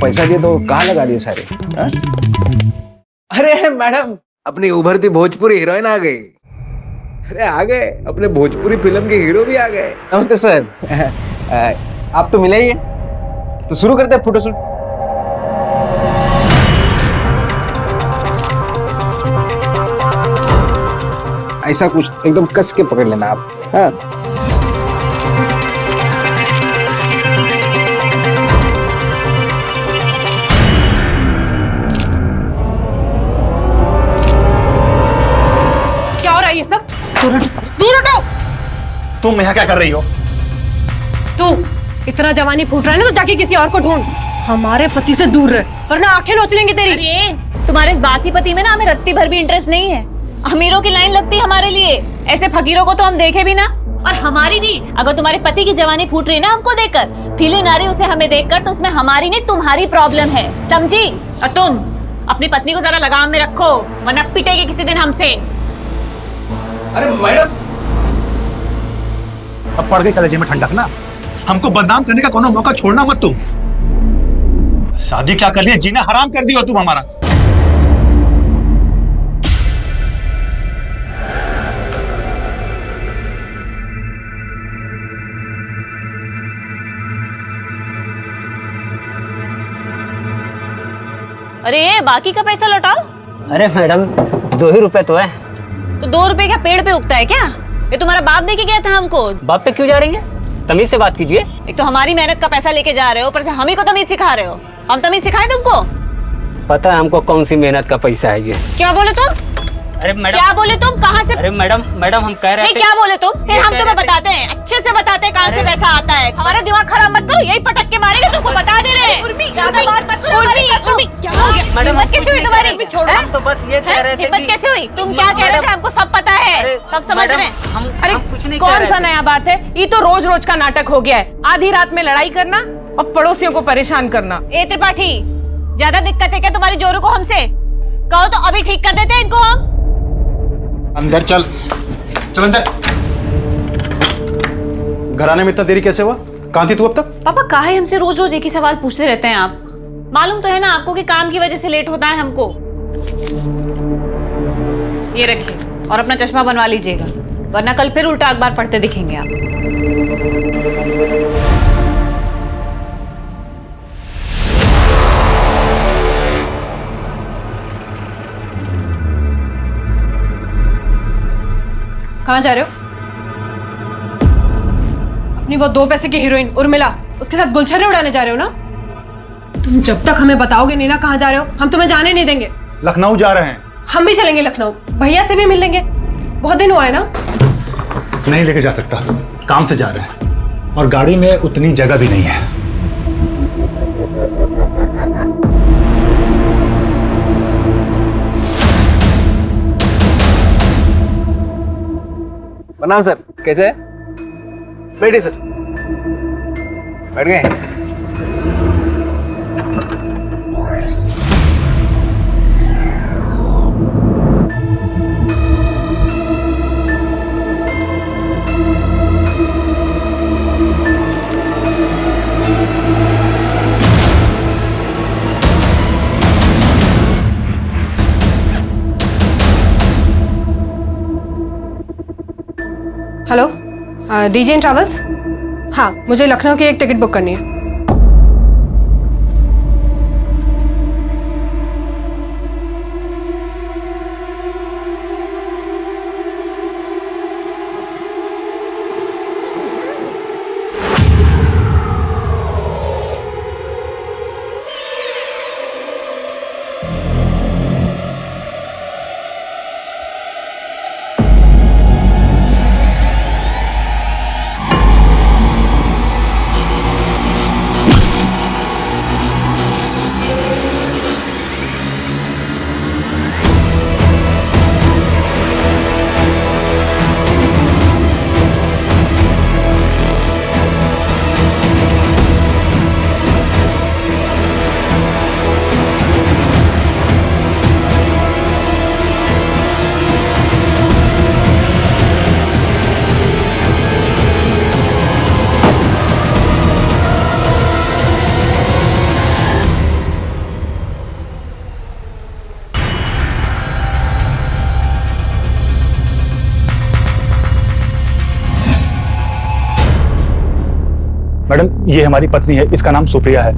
पैसा दिए तो कहाँ लगा दिए सारे? हाँ? अरे मैडम, अपनी उभरती भोजपुरी हीरोइन आ गई। अरे आ गए, अपने भोजपुरी फिल्म के हीरो भी आ गए। नमस्ते सर। आप तो मिले ही हैं, तो शुरू करते हैं फोटोशूट। ऐसा कुछ एकदम कस के पकड़ लेना आप। हाँ क्या हो रहा है ये सब? दूर हटो। तुम यहाँ क्या कर रही हो? तू इतना जवानी फूट रहा है ना, तो जाके किसी और को ढूंढ। हमारे पति से दूर रह, वरना आंखें नोच लेंगी तेरी। अरे तुम्हारे इस बासी पति में ना हमें रत्ती भर भी इंटरेस्ट नहीं है। अमीरों की लाइन लगती है हमारे लिए, ऐसे फकीरों को तो हम देखे भी ना। और हमारी भी, अगर तुम्हारे पति की जवानी फूट रही है ना हमको देखकर, फीलिंग आ रही उसे हमें देखकर, तो उसमें हमारी नहीं तुम्हारी प्रॉब्लम है, समझी? और तुम अपनी पत्नी को जरा लगाम में रखो, वरना पिटेगी किसी दिन हमसे। अरे मैडम, अब पड़ गई कलेजे में ठंडक ना। हमको बदनाम करने का कोनो मौका छोड़ना मत तुम। शादी क्या कर लिया, जीना हराम कर दिया तुम हमारा। अरे बाकी का पैसा लौटाओ। अरे मैडम 2 ही रुपए तो है। तो 2 रुपए क्या पेड़ पे उगता है क्या? ये तुम्हारा बाप दे के गया था हमको। बाप पे क्यों जा रही है? तमीज से बात कीजिए। एक तो हमारी मेहनत का पैसा लेके जा रहे हो, ऊपर से हम ही को तमीज सिखा रहे हो। हम तमीज सिखाएं तुमको? पता है हमको कौन सी मेहनत का पैसा है ये। क्या बोले तुम? अरे मैडम, क्या बोले तुम? कहाँ से? अरे मैडम हम कह रहे नहीं, थे। क्या बोले तुम? फिर हम तुम्हें बताते हैं, अच्छे से बताते हैं कहाँ से पैसा आता है। हमारा दिमाग खराब मत करो, यही पटक के मारेंगे तुमको, बता दे रहे हैं। ज्यादा बात मत करो। क्या हो गया? मैडम, हिम्मत कैसे हुई तुम्हारी? छोड़ो, हम तो बस ये कह रहे थे हिम्मत कि- कैसे हुई? तुम क्या कह रहे थे? हमको सब पता है, सब समझ रहे हैं। अरे कुछ नहीं कह कौन रहे सा थे। नया बात है? ये तो रोज रोज का नाटक हो गया है। आधी रात में लड़ाई करना और पड़ोसियों को परेशान करना। ए त्रिपाठी, ज्यादा दिक्कत है क्या तुम्हारी जोरू को हमसे? कहो तो अभी ठीक कर देते हैं इनको हम। अंदर चल, चल अंदर। घर आने में इतना देरी कैसे हुआ? कहाँ थी तू अब तक? पापा काहे हमसे रोज रोज एक ही सवाल पूछते रहते हैं आप? मालूम तो है ना आपको कि काम की वजह से लेट होता है हमको। ये रखिए और अपना चश्मा बनवा लीजिएगा, वरना कल फिर उल्टा अखबार पढ़ते दिखेंगे आप। कहाँ जा रहे हो? अपनी वो 2 पैसे की हीरोइन उर्मिला, उसके साथ गुलछर्रे उड़ाने जा रहे हो ना? तुम जब तक हमें बताओगे नहीं ना कहाँ जा रहे हो, हम तुम्हें जाने नहीं देंगे। लखनऊ जा रहे हैं। हम भी चलेंगे लखनऊ, भैया से भी मिल लेंगे। बहुत दिन हुआ है ना। नहीं लेके जा सकता, काम से जा रहे हैं और गाड़ी में उतनी जगह भी नहीं है। प्रणाम सर, कैसे है? बैठिए सर। बैठ गए? हेलो, डीजे इन ट्रैवल्स? हाँ, मुझे लखनऊ की एक टिकट बुक करनी है। मैडम ये हमारी पत्नी है, इसका नाम सुप्रिया है।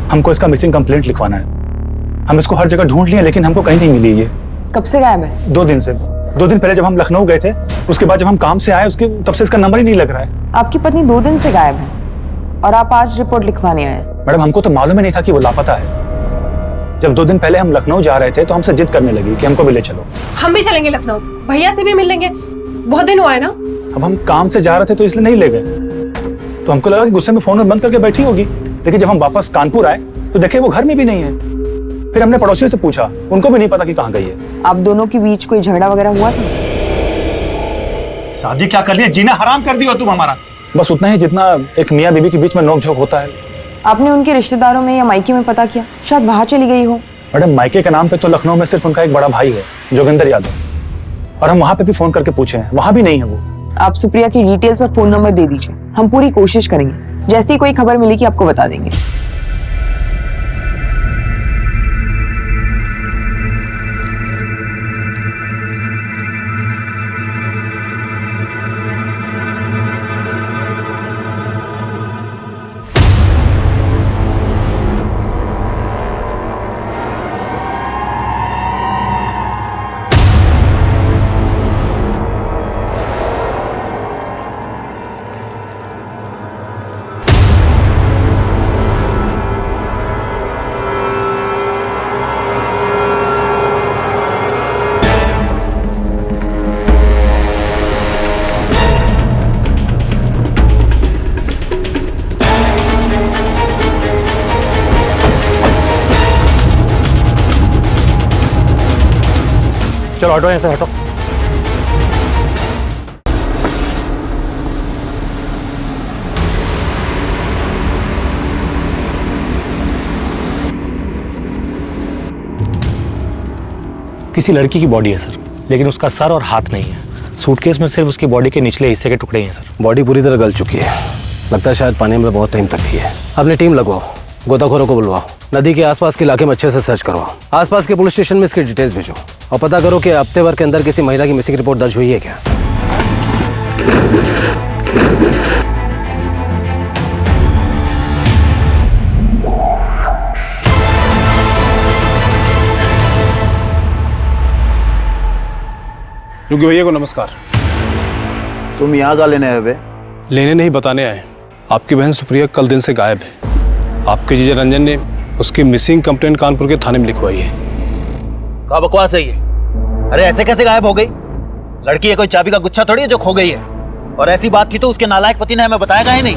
हमको इसका मिसिंग कंप्लेंट लिखवाना है। हम इसको हर जगह ढूंढ लिए लेकिन हमको कहीं नहीं मिली ये। कब से गायब है? 2 दिन से। 2 दिन पहले जब हम लखनऊ गए थे, उसके बाद जब हम काम से आए उसके तब से इसका नंबर ही नहीं लग रहा है। आपकी पत्नी 2 दिन से गायब है और आप आज रिपोर्ट लिखवाने आए? मैडम हमको तो मालूम ही नहीं था कि वो लापता है। जब 2 दिन पहले हम लखनऊ जा रहे थे तो हमसे जिद करने लगी कि हमको भी ले चलो। हम भी चलेंगे लखनऊ, भैया से भी मिल लेंगे, बहुत दिन हुआ है ना। अब हम काम से जा रहे थे तो इसलिए नहीं ले गए। तो हमको लगा कि गुस्से में फोन बंद करके बैठी होगी, लेकिन जब हम वापस कानपुर आए तो देखे वो घर में भी नहीं है। फिर हमने पड़ोसियों से पूछा, उनको भी नहीं पता कि कहाँ गई है। आप दोनों के बीच कोई झगड़ा वगैरह हुआ था? शादी क्या कर लिया, जीना हराम कर दिया तुम हमारा। बस उतना ही जितना एक मियाँ बीवी के बीच में नोक झोंक होता है। आपने उनके रिश्तेदारों में या मायके में पता किया? शायद वहां चली गई हो। मैडम मायके के नाम पे तो लखनऊ में सिर्फ उनका एक बड़ा भाई है, जोगिंदर यादव, और हम वहां पे भी फोन करके पूछे हैं, वहां भी नहीं है वो। आप सुप्रिया की डिटेल्स और फोन नंबर दे दीजिए, हम पूरी कोशिश करेंगे। जैसे ही कोई खबर मिलेगी आपको बता देंगे। चलो हटो, यहाँ से हटो। किसी लड़की की बॉडी है सर, लेकिन उसका सर और हाथ नहीं है। सूटकेस में सिर्फ उसकी बॉडी के निचले हिस्से के टुकड़े ही हैं सर। बॉडी पूरी तरह गल चुकी है, लगता है शायद पानी में बहुत टाइम तक थी है। अपनी टीम लगवाओ, गोताखोरों को बुलवाओ, नदी के आसपास के इलाके में अच्छे से सर्च करवाओ, आसपास के पुलिस स्टेशन में इसकी डिटेल्स भेजो और पता करो कि हफ्ते भर के अंदर किसी महिला की मिसिंग रिपोर्ट दर्ज हुई है क्या। योगी भैया को नमस्कार। तुम यहाँ का लेने आए बे? लेने नहीं, बताने आए। आपकी बहन सुप्रिया कल दिन से गायब है। आपके जीजा रंजन ने उसकी मिसिंग कंप्लेंट कानपुर के थाने में लिखवाई है। क्या बकवास है ये? अरे ऐसे कैसे गायब हो गई? लड़की है कोई चाबी का गुच्छा थोड़ी है जो खो गई है। और ऐसी बात की तो उसके नालायक पति ने हमें बताया ही नहीं।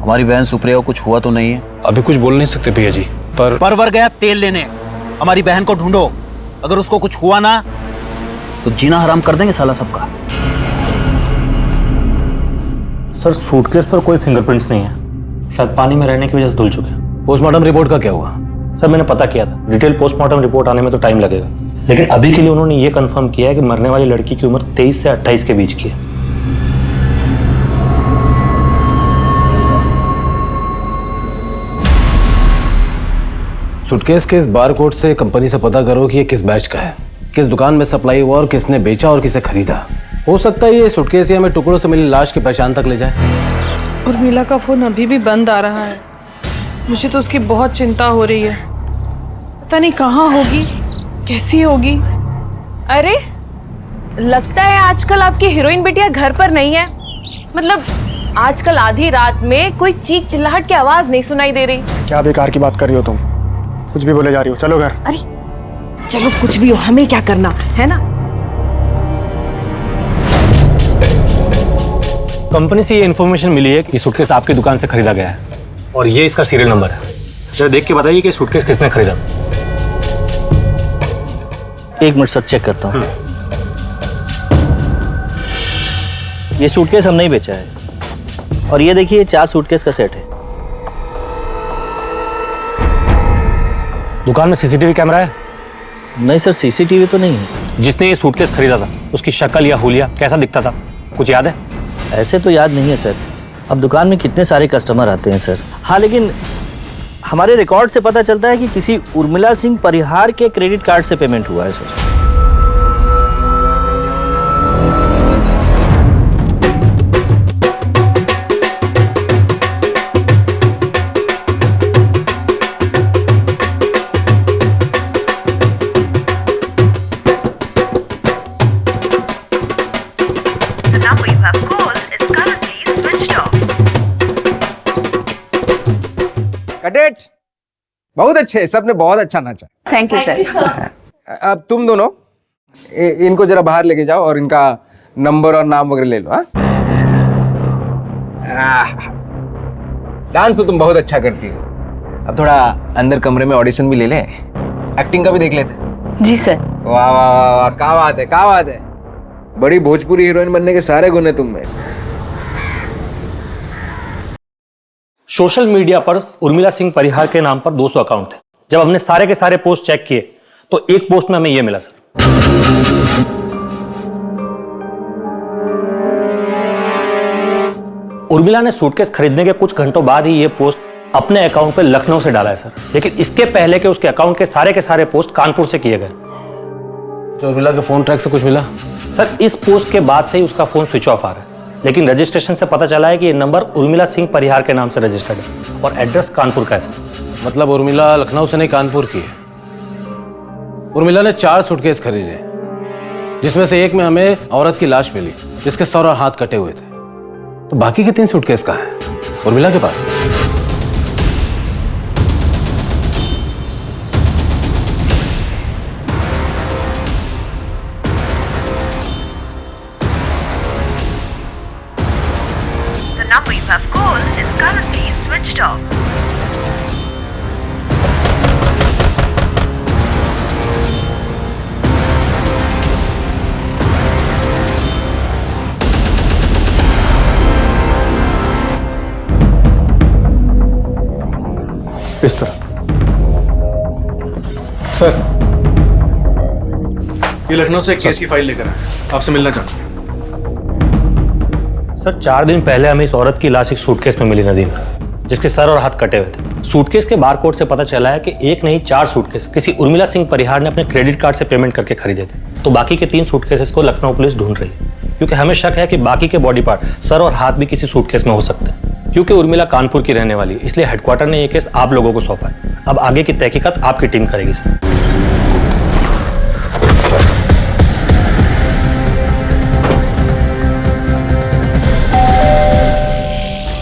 हमारी बहन सुप्रिया को कुछ हुआ तो नहीं है? अभी कुछ बोल नहीं सकते भैया जी, परवर गया तेल लेने। हमारी बहन को ढूंढो, अगर उसको कुछ हुआ ना तो जीना हराम कर देंगे साला सबका। सर सूटकेस पर कोई फिंगरप्रिंट्स नहीं है, शायद पानी में रहने की वजह से धुल चुके हैं। पोस्टमार्टम रिपोर्ट का क्या हुआ? सर मैंने पता किया था, डिटेल पोस्टमार्टम रिपोर्ट आने में तो टाइम लगेगा, लेकिन अभी के लिए उन्होंने ये कंफर्म किया है कि मरने वाली लड़की की उम्र 23 से 28 के बीच की है। सूटकेस के इस बारकोड से कंपनी से पता करो कि ये किस बैच का है, किस दुकान में सप्लाई हुआ और किसने बेचा और किसे खरीदा। हो सकता है ये सूटकेस या हमें टुकड़ों से मिली लाश की पहचान तक ले जाए। उर्मिला का फोन अभी भी बंद आ रहा है। मुझे तो उसकी बहुत चिंता हो रही है, पता नहीं कहाँ होगी, कैसी होगी। अरे लगता है आजकल आपकी हीरोइन बिटिया घर पर नहीं है। मतलब आजकल आधी रात में कोई चीख चिल्लाहट की आवाज नहीं सुनाई दे रही। क्या बेकार की बात कर रही हो तुम? कुछ भी बोले जा रही हो, चलो घर। अरे चलो कुछ भी हो, हमें क्या करना है ना। कंपनी से ये इन्फॉर्मेशन मिली है कि सूटकेस आपकी दुकान से खरीदा गया है और ये इसका सीरियल नंबर है। जरा देख के बताइए कि सूटकेस किसने खरीदा। 1 मिनट सर, चेक करता हूँ। ये सूटकेस हमने ही बेचा है और ये देखिए 4 सूटकेस का सेट है। दुकान में सीसीटीवी कैमरा है? नहीं सर, सीसीटीवी तो नहीं है। जिसने ये सूटकेस खरीदा था उसकी शक्ल या हुलिया कैसा दिखता था, कुछ याद है? ऐसे तो याद नहीं है सर, अब दुकान में कितने सारे कस्टमर आते हैं सर। हाँ लेकिन हमारे रिकॉर्ड से पता चलता है कि किसी उर्मिला सिंह परिहार के क्रेडिट कार्ड से पेमेंट हुआ है सर। Cut it. बहुत अच्छे, सबने बहुत अच्छा नाचा। Thank you sir. अब तुम दोनों इनको जरा बाहर लेके जाओ और इनका नंबर और नाम वगैरह ले लो। डांस तो तुम बहुत अच्छा करती हो। अब थोड़ा अंदर कमरे में ऑडिशन भी ले ले, एक्टिंग का भी देख लेते। जी सर। वाह वाह वाह वाह, क्या बात है, क्या बात है। बड़ी भोजपुरी हीरोइन बनने के सारे गुण है तुम में। सोशल मीडिया पर उर्मिला सिंह परिहार के नाम पर 200 अकाउंट है। जब हमने सारे के सारे पोस्ट चेक किए तो एक पोस्ट में हमें यह मिला सर। उर्मिला ने सूटकेस खरीदने के कुछ घंटों बाद ही यह पोस्ट अपने अकाउंट पर लखनऊ से डाला है सर, लेकिन इसके पहले के उसके अकाउंट के सारे पोस्ट कानपुर से किए गए। तो उर्मिला के फोन ट्रैक से कुछ मिला? सर इस पोस्ट के बाद से ही उसका फोन स्विच ऑफ आ रहा है, लेकिन रजिस्ट्रेशन से पता चला है कि यह नंबर उर्मिला सिंह परिहार के नाम से रजिस्टर्ड है और एड्रेस कानपुर का है सर। मतलब उर्मिला लखनऊ से नहीं कानपुर की है। उर्मिला ने 4 सूटकेस खरीदे, जिसमें से एक में हमें औरत की लाश मिली जिसके सर और हाथ कटे हुए थे। तो बाकी के 3 सूटकेस कहाँ हैं? उर्मिला के पास। The number you have called is currently switched off. इस तरह। सर, ये लखनऊ से एक केस की फाइल लेकर आए, आपसे मिलना चाहता हूँ। सर 4 दिन पहले हमें इस औरत की लाश एक सूटकेस में मिली नदी में, जिसके सर और हाथ कटे हुए थे। सूटकेस के बारकोड से पता चला है कि एक नहीं 4 सूटकेस किसी उर्मिला सिंह परिहार ने अपने क्रेडिट कार्ड से पेमेंट करके खरीदे थे। तो बाकी के 3 सूटकेसेस को लखनऊ पुलिस ढूंढ रही है, क्योंकि हमें शक है कि बाकी के बॉडी पार्ट सर और हाथ भी किसी सूटकेस में हो सकते हैं। क्योंकि उर्मिला कानपुर की रहने वाली है, इसलिए हेडक्वार्टर ने यह केस आप लोगों को सौंपा है। अब आगे की तहकीकात आपकी टीम करेगी सर।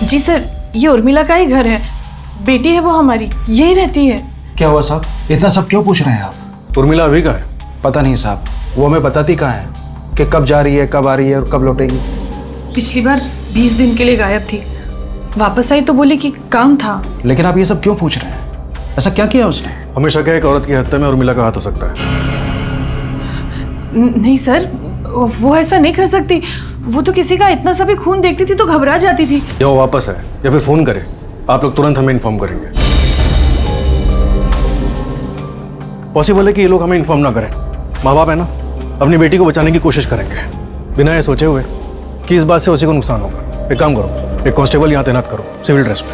जी सर, ये उर्मिला का ही घर है, बेटी है वो हमारी, यही रहती है। क्या हुआ साहब, इतना सब क्यों पूछ रहे हैं आप? उर्मिला अभी का है? पता नहीं साहब, वो हमें बताती कहाँ है कि कब जा रही है, कब आ रही है और कब लौटेगी। पिछली बार 20 दिन के लिए गायब थी, वापस आई तो बोली कि काम था। लेकिन आप ये सब क्यों पूछ रहे हैं? ऐसा क्या किया उसने? हमें शक है एक औरत की हत्या में उर्मिला का हाथ हो सकता है। नहीं सर, वो ऐसा नहीं कर सकती। वो तो किसी का इतना सा भी खून देखती थी तो घबरा जाती थी। या वो वापस है या फिर फोन करे, आप लोग तुरंत हमें इन्फॉर्म करेंगे। पॉसिबल है कि ये लोग हमें इन्फॉर्म ना करें। माँ बाप है ना, अपनी बेटी को बचाने की कोशिश करेंगे बिना ये सोचे हुए कि इस बात से उसी को नुकसान होगा। एक काम करो, एक कांस्टेबल यहाँ तैनात करो सिविल ड्रेस में,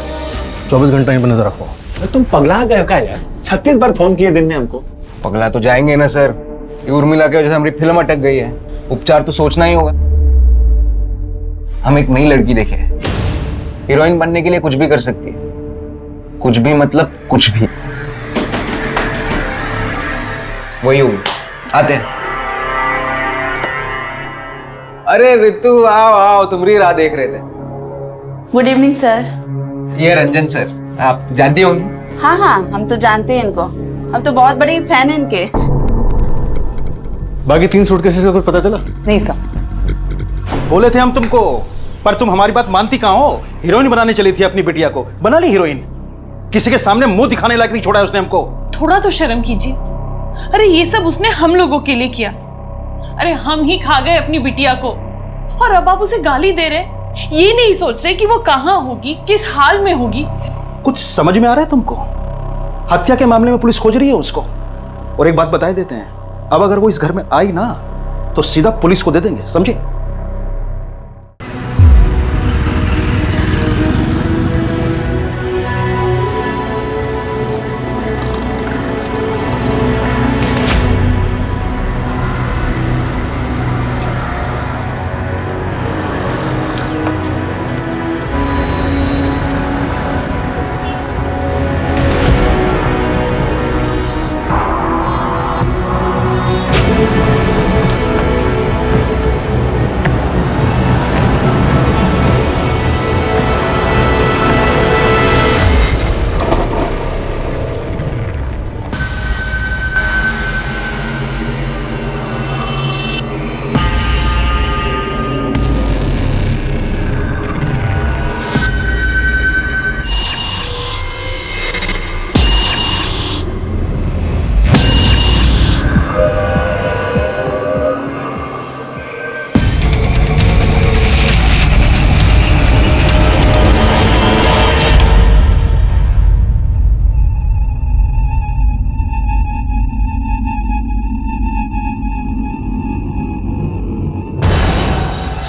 24 घंटा यहीं पर नजर रखो। तुम पगला गए क्या यार? 36 बार फोन किए दिन में हमको। पगला तो जाएंगे ना सर, ये उर्मिला की वजह से हमारी फिल्म अटक गई है। उपचार तो सोचना ही होगा। हम एक नई लड़की देखे, हीरोइन बनने के लिए कुछ भी कर सकती है। कुछ भी मतलब कुछ भी। वही होगी, आते हैं। अरे रितु, आओ आओ, तुम्हारी राह देख रहे थे। Good evening sir. ये रंजन सर, आप जानती होंगी। हाँ हाँ, हम तो जानते हैं इनको, हम तो बहुत बड़े फैन हैं इनके। बाकी 3 सूटकेसेस का कुछ पता चला? नहीं सर। बोले थे हम तुमको, पर तुम हमारी बात मानती कहाँ हो? हीरोइन बनाने चली थी अपनी बिटिया को, बना ली हीरोइन। किसी के सामने मुंह दिखाने लायक नहीं छोड़ा है उसने हमको। थोड़ा तो शर्म कीजिए। अरे ये सब उसने हम लोगों के लिए किया। अरे हम ही खा गए अपनी बिटिया को, और अब आप उसे गाली दे रहे, ये नहीं सोच रहे कि वो कहाँ होगी, किस हाल में होगी। कुछ समझ में आ रहा है तुमको? हत्या के मामले में पुलिस खोज रही है उसको। और एक बात बताए देते हैं, अब अगर वो इस घर में आई ना तो सीधा पुलिस को दे देंगे, समझे?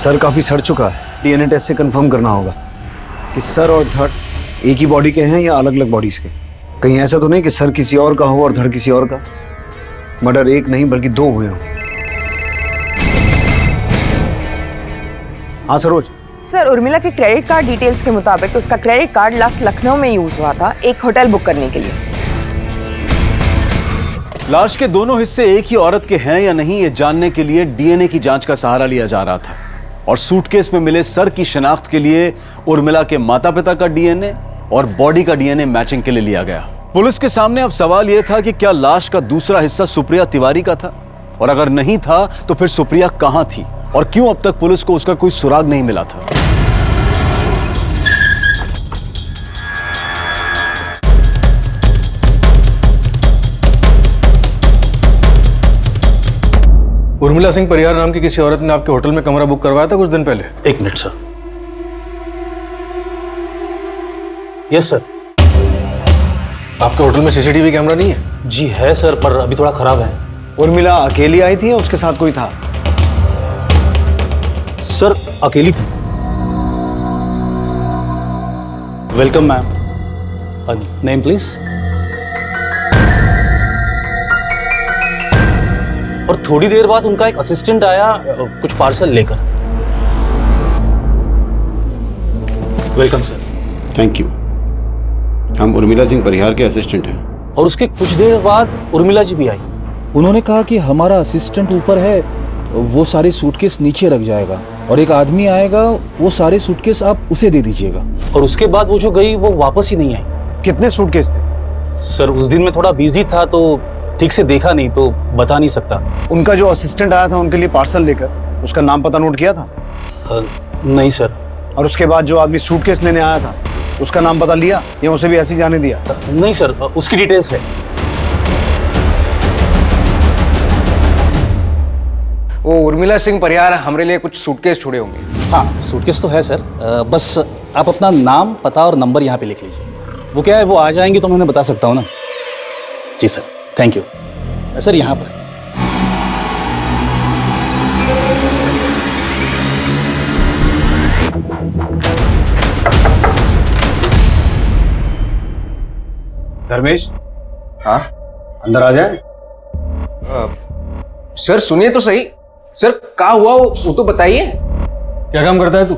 सर काफी सड़ चुका है, डीएनए टेस्ट से कंफर्म करना होगा कि सर और धड़ एक ही बॉडी के हैं या अलग अलग बॉडीज के। कहीं ऐसा तो नहीं कि सर किसी और का हो और धड़ किसी और का। मर्डर एक नहीं बल्कि दो हुए हों। हाँ सरोज। सर, उर्मिला के क्रेडिट कार्ड डिटेल्स के मुताबिक उसका क्रेडिट कार्ड लास्ट लखनऊ में यूज हुआ था एक होटल बुक करने के लिए। लाश के दोनों हिस्से एक ही औरत के हैं या नहीं, ये जानने के लिए डीएनए की जांच का सहारा लिया जा रहा था। और सूटकेस में मिले सर की शिनाख्त के लिए उर्मिला के माता पिता का डीएनए और बॉडी का डीएनए मैचिंग के लिए लिया गया। पुलिस के सामने अब सवाल यह था कि क्या लाश का दूसरा हिस्सा सुप्रिया तिवारी का था, और अगर नहीं था तो फिर सुप्रिया कहां थी और क्यों अब तक पुलिस को उसका कोई सुराग नहीं मिला था। उर्मिला सिंह परिहार नाम की किसी औरत ने आपके होटल में कमरा बुक करवाया था कुछ दिन पहले? एक मिनट सर। Yes sir. आपके होटल में सीसीटीवी कैमरा नहीं है? जी है सर, पर अभी थोड़ा खराब है। उर्मिला अकेली आई थी या उसके साथ कोई था? सर अकेली थी। Welcome ma'am. Name please. और थोड़ी देर बाद उनका एक असिस्टेंट आया कुछ पार्सल लेकर। Welcome sir. Thank you. हम उर्मिला सिंह परिहार के असिस्टेंट हैं। और उसके कुछ देर बाद उर्मिला जी भी आई। उन्होंने कहा कि हमारा असिस्टेंट ऊपर है, वो सारे सूटकेस नीचे रख जाएगा और एक आदमी आएगा, वो सारे सूटकेस आप उसे दे दीजिएगा। और उसके बाद वो जो गई वो वापस ही नहीं आई। कितने सूटकेस थे? सर उस दिन मैं थोड़ा बिजी था तो ठीक से देखा नहीं, तो बता नहीं सकता। उनका जो असिस्टेंट आया था उनके लिए पार्सल लेकर, उसका नाम पता नोट किया था? नहीं सर। और उसके बाद जो आदमी सूटकेस लेने आया था उसका नाम पता लिया या उसे भी ऐसे ही जाने दिया? नहीं सर, उसकी डिटेल्स है। वो उर्मिला सिंह परिहार हमारे लिए कुछ सूटकेस छोड़े होंगे। हाँ सूटकेस तो है सर, बस आप अपना नाम पता और नंबर यहाँ पे लिख लीजिए। वो क्या है, वो आ जाएंगे तो मैं उन्हें बता सकता हूँ ना। जी सर, थैंक यू। सर यहाँ पर धर्मेश। हाँ अंदर आ जाए। सर सुनिए तो सही। सर क्या हुआ वो तो बताइए। क्या काम करता है तू?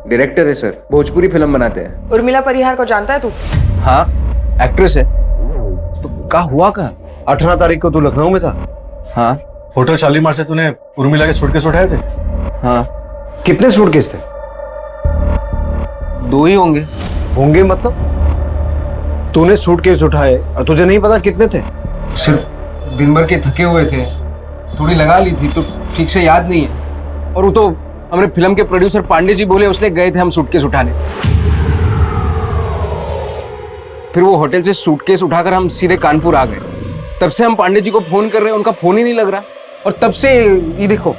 डायरेक्टर है सर, भोजपुरी फिल्म बनाते हैं। उर्मिला परिहार को जानता है तू? हाँ एक्ट्रेस है। तो क्या हुआ क्या? 18 तारीख को तू लखनऊ में था? हाँ। होटल शालीमार से तूने उर्मिला के सूटकेस उठाए थे? हाँ। कितने सूटकेस थे? 2 ही होंगे। होंगे मतलब? तूने सूटकेस उठाए और तुझे नहीं पता कितने थे? सिर्फ दिन भर के थके हुए थे, थोड़ी लगा ली थी तो ठीक से याद नहीं है। और वो तो हमारे फिल्म के प्रोड्यूसर पांडे जी बोले उसने गए थे हम सूटकेस उठाने। फिर वो होटल से सूटकेस उठाकर हम सीधे कानपुर आ गए। तब से हम पांडे जी को फोन कर रहे हैं, उनका फोन ही नहीं लग रहा। और तब से ये देखो,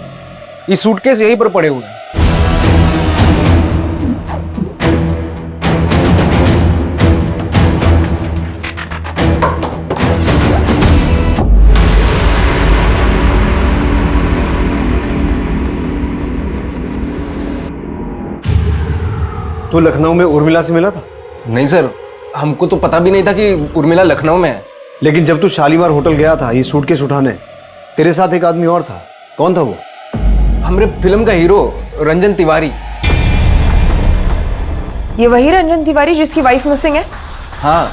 ये सूटकेस यहीं पर पड़े हुए हैं। तू लखनऊ में उर्मिला से मिला था? नहीं सर, हमको तो पता भी नहीं था कि उर्मिला लखनऊ में है। लेकिन जब तू शालीमार होटल गया था ये सूटकेस उठाने, तेरे साथ एक आदमी और था। कौन था वो? हमारे फिल्म का हीरो रंजन तिवारी। ये वही रंजन तिवारी जिसकी वाइफ मिसिंग है? हाँ,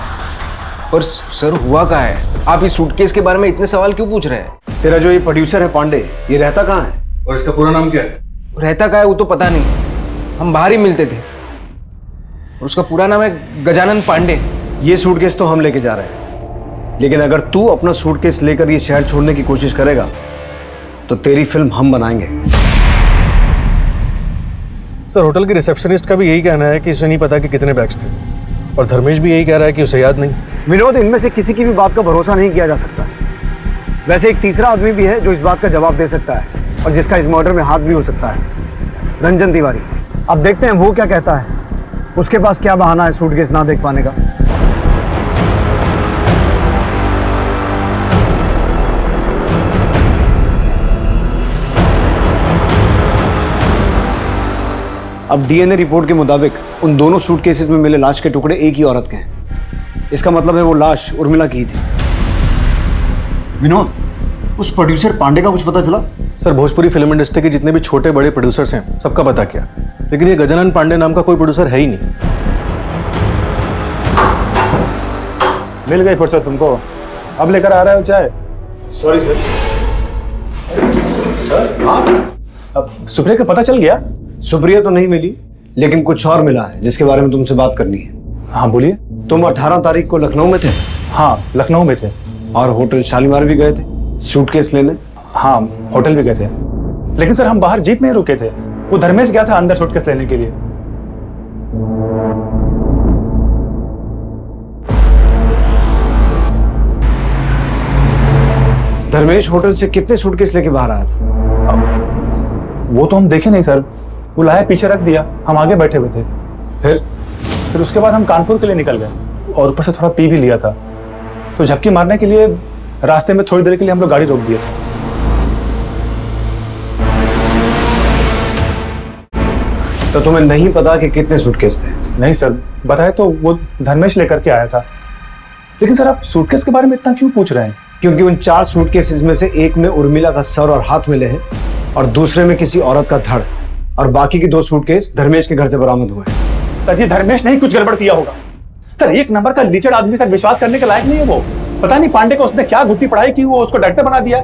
पर सर हुआ क्या है? आप इस सूटकेस के बारे में इतने सवाल क्यों पूछ रहे हैं? तेरा जो ये प्रोड्यूसर है पांडे, ये रहता कहाँ है? और इसका पूरा नाम क्या है? रहता कहाँ है वो तो पता नहीं, हम बाहर ही मिलते थे। और उसका पूरा नाम है गजानन पांडे। ये सूटकेस तो हम लेके जा रहे हैं, लेकिन अगर तू अपना सूटकेस लेकर ये शहर छोड़ने की कोशिश करेगा तो तेरी फिल्म हम बनाएंगे। सर होटल की रिसेप्शनिस्ट का भी यही कहना है कि उसे नहीं पता कि कितने बैग्स थे, और धर्मेश भी यही कह रहा है कि उसे याद नहीं। विनोद, इनमें से किसी की भी बात का भरोसा नहीं किया जा सकता। वैसे एक तीसरा आदमी भी है जो इस बात का जवाब दे सकता है और जिसका इस मर्डर में हाथ भी हो सकता है, रंजन तिवारी। अब देखते हैं वो क्या कहता है, उसके पास क्या बहाना है सूटकेस ना देख पाने का। अब डीएनए रिपोर्ट के मुताबिक उन दोनों सूटकेसेस में मिले लाश के टुकड़े एक ही औरत के हैं। इसका मतलब है वो लाश उर्मिला की ही थी। विनोद, उस प्रोड्यूसर पांडे का कुछ पता चला? सर, भोजपुरी फिल्म इंडस्ट्री के जितने भी छोटे बड़े प्रोड्यूसर्स हैं सबका पता किया, लेकिन ये गजानन पांडे नाम का कोई प्रोड्यूसर है ही नहीं। मिल गई फुर्सत तुमको, अब लेकर आ रहे हो चाय? Sorry sir. सर हाँ, अब सुप्रिया का पता चल गया? सुप्रिया तो नहीं मिली, लेकिन कुछ और मिला है जिसके बारे में तुमसे बात करनी है। हाँ बोलिए। तुम 18 तारीख को लखनऊ में थे? हाँ, लखनऊ में थे। और होटल शालीमार भी गए थे सूटकेस लेने? हाँ, होटल भी गए थे, लेकिन सर हम बाहर जीप में ही रुके थे। वो धर्मेश गया था अंदर सूटकेस लेने के लिए। धर्मेश होटल से कितने सूटकेस लेके बाहर आया था? वो तो हम देखे नहीं सर, वो लाया पीछे रख दिया, हम आगे बैठे हुए थे। फिर उसके बाद हम कानपुर के लिए निकल गए और ऊपर से थोड़ा पी भी लिया था, तो झपकी मारने के लिए रास्ते में थोड़ी देर के लिए हम लोग गाड़ी रोक दिए थे। तो तुम्हें नहीं पता कि कितने सूटकेस थे? नहीं सर, बताए तो वो धर्मेश लेकर के आया था। लेकिन सर आप सूटकेस के बारे में इतना क्यों पूछ रहे हैं? क्योंकि उन 4 सूटकेसेस में से एक में उर्मिला का सर और हाथ मिले हैं और दूसरे में किसी औरत का धड़, और बाकी की 2 सूटकेस धर्मेश के घर से बरामद हुए हैं। सर ये धर्मेश नहीं कुछ गड़बड़ किया होगा। सर एक नंबर का लीचड़ आदमी, सर विश्वास करने के लायक नहीं है वो। पता नहीं पांडे को उसने क्या घुट्टी पढ़ाई की वो उसको डायरेक्टर बना दिया।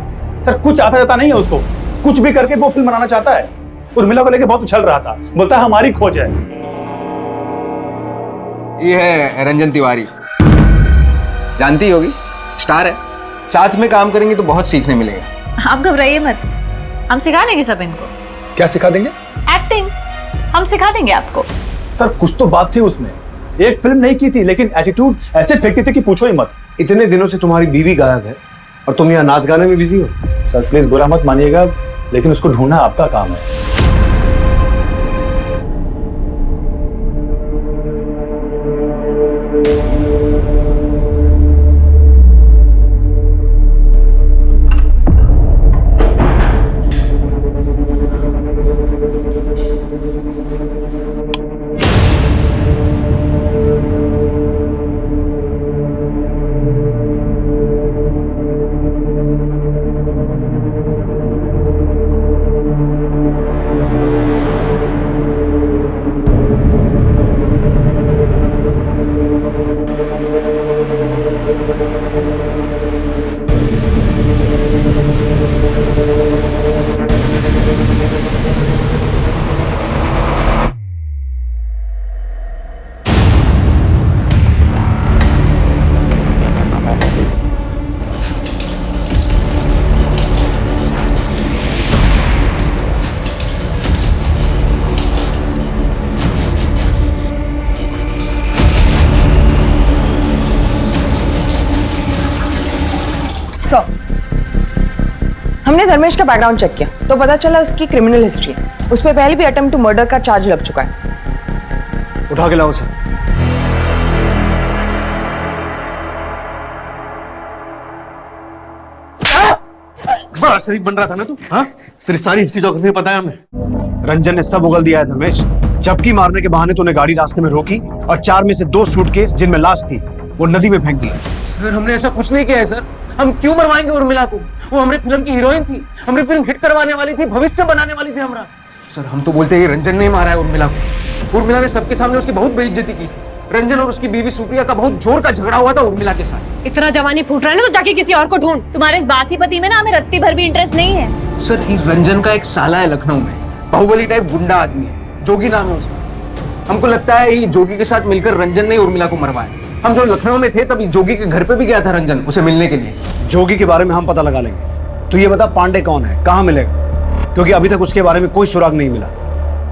सर कुछ आता जाता नहीं है उसको, कुछ भी करके वो फिल्म बनाना चाहता है। उर्मिला को लेके बहुत उछल रहा था, बोलता है हमारी खोज है। ये है रंजन तिवारी, जानती होगी, स्टार है। साथ में काम करेंगे तो बहुत सीखने मिलेगा। आप घबराइए मत, हम सिखा देंगे सब इनको। क्या सिखा देंगे? एक्टिंग हम सिखा देंगे आपको। सर कुछ तो बात थी उसमें, एक फिल्म नहीं की थी लेकिन एटीट्यूड ऐसे फेंकते थे कि पूछो ही मत। इतने दिनों से तुम्हारी बीवी गायब है और तुम यहाँ नाच गाने में बिजी हो। सर प्लीज बुरा मत मानिएगा, लेकिन उसको ढूंढना आपका काम है। हमने धर्मेश का बैकग्राउंड चेक किया तो पता चला उसकी क्रिमिनल हिस्ट्री है। उस पर पहले भी अटेम्प्ट टू मर्डर का चार्ज लग चुका है। उठा के लाओ उसे। बड़ा शरीफ बन रहा था ना तू? हाँ, तेरी सारी हिस्ट्री ज्योग्राफी पता है हमें। रंजन ने सब उगल दिया है धर्मेश। झपकी मारने के बहाने तूने गाड़ी रास्ते में रोकी और 4 में से 2 सूटकेस जिनमें लाश थी वो नदी में फेंक दिया। सर हमने ऐसा कुछ नहीं किया है सर। हम क्यों मरवाएंगे उर्मिला को? वो हमारी फिल्म की हीरोइन थी, हमारी फिल्म हिट करवाने वाली थी, भविष्य बनाने वाली थी हमारा। सर हम तो बोलते हैं रंजन ने मारा है उर्मिला को। उर्मिला ने सबके सामने उसकी बहुत बेइज्जती की थी। रंजन और उसकी बीवी सुप्रिया का बहुत जोर का झगड़ा हुआ था उर्मिला के साथ। इतना जवानी फूट रहा है ना तो जाके किसी और को ढूंढ। तुम्हारे इस बासी पति में ना हमें रत्ती भर भी इंटरेस्ट नहीं है। सर रंजन का एक साला है लखनऊ में, बाहुबली टाइप गुंडा आदमी है, जोगी नाम है उसका। हमको लगता है ये जोगी के साथ मिलकर रंजन ने उर्मिला को मरवाया। हम जब लखनऊ में थे तब जोगी के घर पे भी गया था रंजन उसे मिलने के लिए। जोगी के बारे में हम पता लगा लेंगे। तो ये बता पांडे कौन है, कहाँ मिलेगा? क्योंकि अभी तक उसके बारे में कोई सुराग नहीं मिला।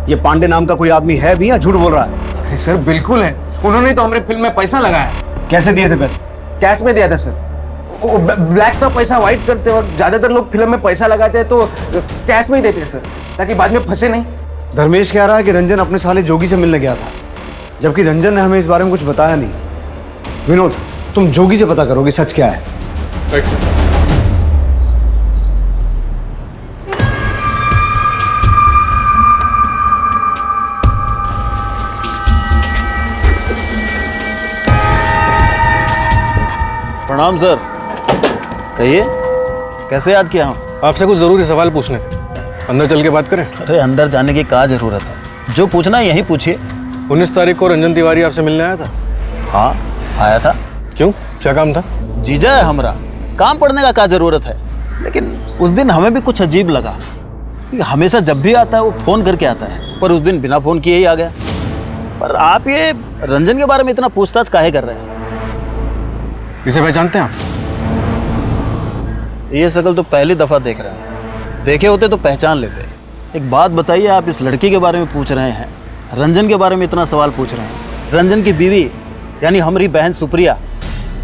ये पांडे नाम का कोई आदमी है भी या झूठ बोल रहा है? अरे सर बिल्कुल है, उन्होंने तो हमारे फिल्म में पैसा लगाया। कैसे दिए थे पैसे? कैश में दिया था सर। ब्लैक का पैसा व्हाइट करते वक्त ज्यादातर लोग फिल्म में पैसा लगाते हैं तो कैश में ही देते हैं सर, ताकि बाद में फंसे नहीं। धर्मेश कह रहा है कि रंजन अपने साले जोगी से मिलने गया था, जबकि रंजन ने हमें इस बारे में कुछ बताया नहीं। विनोद तुम जोगी से पता करोगे सच क्या है। प्रणाम सर। कहिए, कैसे याद किया हूँ? आपसे कुछ जरूरी सवाल पूछने थे, अंदर चल के बात करें? अरे अंदर जाने की क्या जरूरत है, जो पूछना है यही पूछिए। 19 तारीख को रंजन तिवारी आपसे मिलने आया था? हाँ आया था। क्यों, क्या काम था? जीजा है हमारा, काम पड़ने का क्या जरूरत है। लेकिन उस दिन हमें भी कुछ अजीब लगा। हमेशा जब भी आता है वो फोन करके आता है, पर उस दिन बिना फोन किए ही आ गया। पर आप ये रंजन के बारे में इतना पूछताछ काहे कर रहे हैं? इसे पहचानते हैं आप? ये शक्ल तो पहली दफा देख रहे हैं, देखे होते तो पहचान लेते। एक बात बताइए, आप इस लड़की के बारे में पूछ रहे हैं, रंजन के बारे में इतना सवाल पूछ रहे हैं। रंजन की बीवी यानी हमारी बहन सुप्रिया,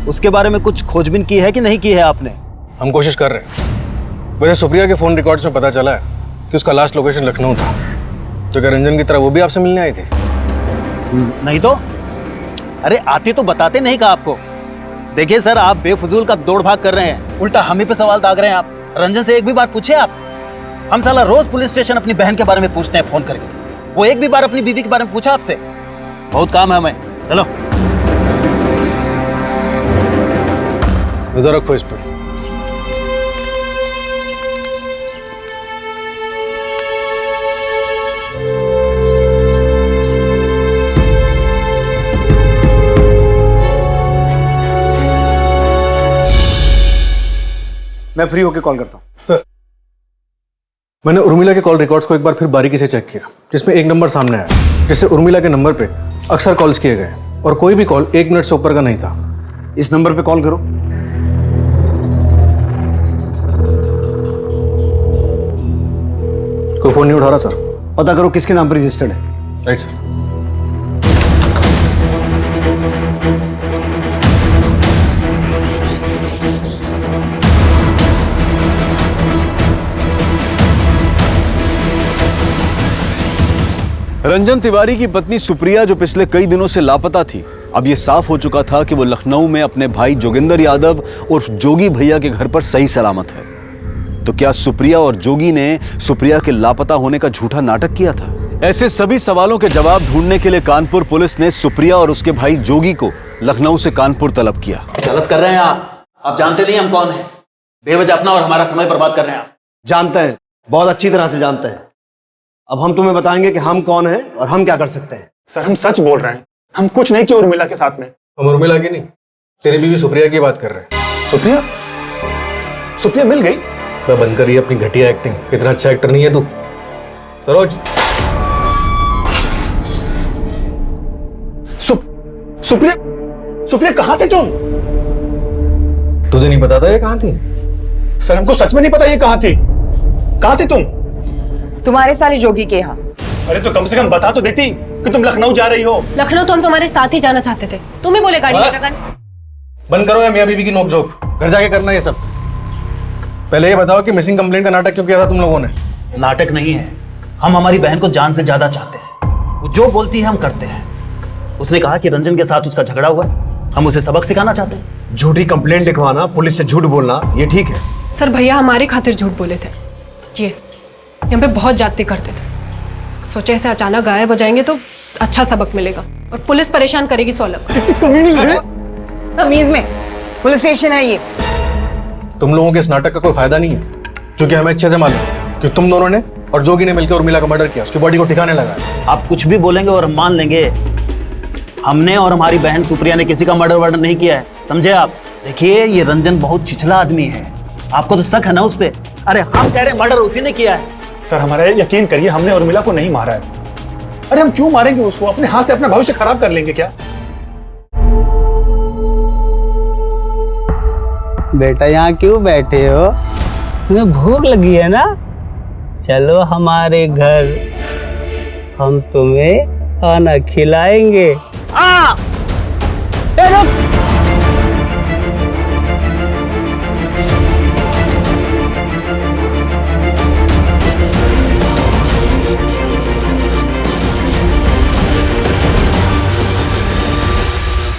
उसके बारे में कुछ खोजबीन की है कि नहीं की है आपने? हम कोशिश कर रहे हैं। वैसे सुप्रिया के फोन रिकॉर्ड्स में पता चला है कि उसका लास्ट लोकेशन लखनऊ था। तो क्या रंजन की तरह वो भी आपसे मिलने आई थी? नहीं तो? अरे आती तो बताते नहीं का आपको। देखिए सर, आप बेफजूल का दौड़ भाग कर रहे हैं, उल्टा हम ही पे सवाल दाग रहे हैं आप। रंजन से एक भी बार पूछे आप? हम साला रोज पुलिस स्टेशन अपनी बहन के बारे में पूछते हैं फोन करके, वो एक भी बार अपनी बीवी के बारे में पूछा आपसे? बहुत काम है हमें, चलो। नजर रखो इस पर। मैं फ्री होके कॉल करता हूँ। सर, मैंने उर्मिला के कॉल रिकॉर्ड्स को एक बार फिर बारीकी से चेक किया, जिसमें एक नंबर सामने आया जिससे उर्मिला के नंबर पे अक्सर कॉल्स किए गए और कोई भी कॉल 1 मिनट से ऊपर का नहीं था। इस नंबर पे कॉल करो। कोई फोन नहीं उठा रहा सर। पता करो किसके नाम पर रजिस्टर्ड है। Right sir. रंजन तिवारी की पत्नी सुप्रिया जो पिछले कई दिनों से लापता थी, अब ये साफ हो चुका था कि वो लखनऊ में अपने भाई जोगिंदर यादव उर्फ जोगी भैया के घर पर सही सलामत है। तो क्या सुप्रिया और जोगी ने सुप्रिया के लापता होने का झूठा नाटक किया था? ऐसे सभी सवालों के जवाब ढूंढने के लिए कानपुर पुलिस ने सुप्रिया और उसके भाई जोगी को लखनऊ से कानपुर तलब किया। गलत कर रहे हैं आप जानते नहीं हम कौन हैं। बेवजह अपना और हमारा समय बर्बाद कर रहे हैं आप। जानते हैं, बहुत अच्छी तरह से जानते हैं। अब हम तुम्हें बताएंगे कि हम कौन हैं और हम क्या कर सकते हैं। सर हम सच बोल रहे हैं, हम कुछ नहीं किया उर्मिला के साथ में। हम उर्मिला की नहीं, तेरी बीवी सुप्रिया की बात कर रहे हैं। सुप्रिया? सुप्रिया मिल गई? मैं बंद करिए अपनी घटिया एक्टिंग, इतना अच्छा एक्टर नहीं है तू। सरोज, सुप्रिया कहाँ थे तुम? तुझे नहीं पता था ये कहाँ थी? सर हमको सच में नहीं पता ये कहाँ थी। कहाँ थी तुम? तुम्हारे साले जोगी के यहाँ। अरे तो कम से कम बता तो देती कि तुम लखनऊ जा रही हो। लखनऊ तो हम तुम्हारे साथ ही जाना चाहते थे, तुम्हें बोले गाड़ी लेकर। बंद करो या मियां बीवी की नोकझोंक, घर जाके करना ये सब। पहले ये बताओ कि मिसिंग कंप्लेंट का नाटक क्यों किया था तुम लोगों ने? नाटक नहीं है, हम हमारी बहन को जान से ज्यादा चाहते हैं। वो जो बोलती है हम करते हैं। उसने कहा कि रंजन के साथ उसका झगड़ा हुआ, हम उसे सबक सिखाना चाहते हैं। झूठी कंप्लेंट लिखवाना, पुलिस से झूठ बोलना, ये ठीक है? सर भैया हमारे खातिर झूठ बोले थे, ये यहाँ पे बहुत जाते करते थे। सोचे ऐसे अचानक गायब हो जाएंगे तो अच्छा सबक मिलेगा और पुलिस परेशान करेगी 100 लोग। तमीज में पुलिस स्टेशन है ये। तुम लोगों के इस नाटक का कोई फायदा नहीं है, क्योंकि हमें अच्छे से मालूम कि तुम दोनों ने और जोगी ने मिलकर उर्मिला का मर्डर किया, उसकी बॉडी को ठिकाने लगाया। आप कुछ भी बोलेंगे और हम मान लेंगे। हमने और हमारी बहन सुप्रिया ने किसी का मर्डर वर्डर नहीं किया है, समझे आप? देखिए ये रंजन बहुत छिछला आदमी है, आपको तो शक है ना उस पे? अरे हम कह रहे हैं मर्डर उसी ने किया है। सर हमारा यकीन करिए, हमने उर्मिला को नहीं मारा है। अरे हम क्यों मारेंगे उसको? अपने हाथ से अपना भविष्य खराब कर लेंगे क्या? बेटा यहाँ क्यों बैठे हो? तुम्हें भूख लगी है ना? चलो हमारे घर, हम तुम्हें खाना खिलाएंगे।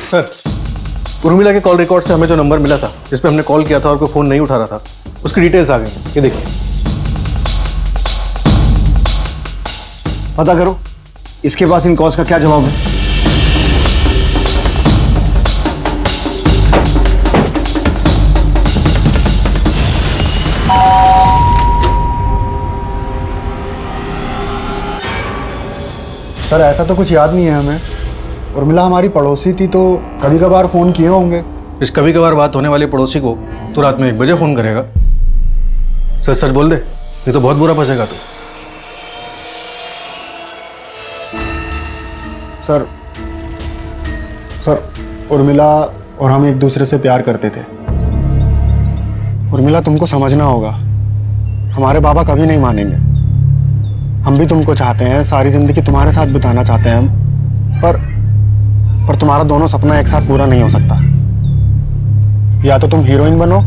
सर, उर्मिला के कॉल रिकॉर्ड से हमें जो नंबर मिला था जिस पे हमने कॉल किया था और कोई फोन नहीं उठा रहा था, उसकी डिटेल्स आ गई हैं। ये देखिए। पता करो इसके पास इन कॉल्स का क्या जवाब है। सर ऐसा तो कुछ याद नहीं है हमें। उर्मिला हमारी पड़ोसी थी तो कभी कभार फ़ोन किए होंगे। इस कभी कभार बात होने वाले पड़ोसी को तो रात में 1 बजे फ़ोन करेगा? सच सच बोल दे, ये तो बहुत बुरा फंसेगा तू। सर उर्मिला और हम एक दूसरे से प्यार करते थे। उर्मिला तुमको समझना होगा, हमारे बाबा कभी नहीं मानेंगे। हम भी तुमको चाहते हैं, सारी जिंदगी तुम्हारे साथ बिताना चाहते हैं हम, पर तुम्हारा दोनों सपना एक साथ पूरा नहीं हो सकता। या तो तुम हीरोइन बनो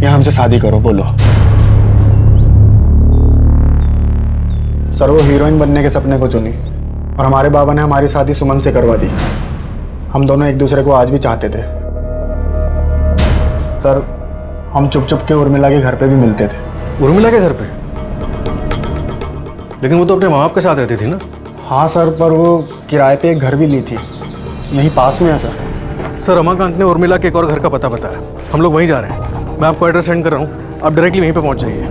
या हमसे शादी करो, बोलो। सर वो हीरोइन बनने के सपने को चुनी और हमारे बाबा ने हमारी शादी सुमन से करवा दी। हम दोनों एक दूसरे को आज भी चाहते थे। सर हम चुप चुप के उर्मिला के घर पे भी मिलते थे। उर्मिला के घर पे? लेकिन वो तो अपने माँ बाप के साथ रहती थी ना? हाँ सर, पर वो किराए पे एक घर भी ली थी, यहीं पास में है सर। सर रमाकांत ने उर्मिला के एक और घर का पता बताया, हम लोग वहीं जा रहे हैं। मैं आपको एड्रेस सेंड कर रहा हूँ, आप डायरेक्टली वहीं पे पहुँच जाइए।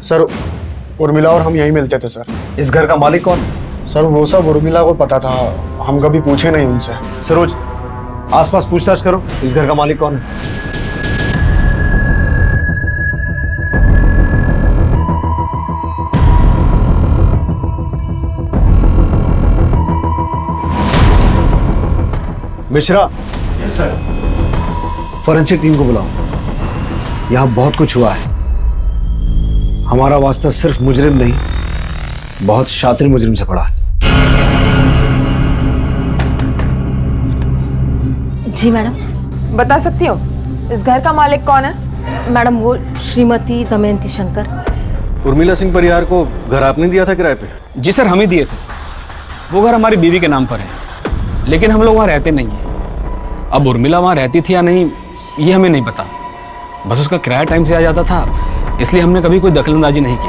सर उर्मिला और हम यहीं मिलते थे सर। इस घर का मालिक कौन? सर वो सब उर्मिला को पता था, हम कभी पूछे नहीं उनसे। सरोज, आसपास पूछताछ करो, इस घर का मालिक कौन है? Mishra. Yes sir. Forensic team को बुलाओ। यहां बहुत कुछ हुआ है। हमारा वास्ता सिर्फ मुजरिम नहीं, बहुत शातिर मुजरिम से पड़ा है। जी मैडम। बता सकती हो इस घर का मालिक कौन है? मैडम वो श्रीमती दमयंती शंकर। उर्मिला सिंह परिहार को घर आपने दिया था किराए पे? जी सर, हम ही दिए थे। वो घर हमारी बीवी के नाम पर है, लेकिन हम लोग वहाँ रहते नहीं हैं। अब उर्मिला वहाँ रहती थी या नहीं ये हमें नहीं पता, बस उसका किराया टाइम से आ जाता था, इसलिए हमने कभी कोई दखलंदाजी नहीं की।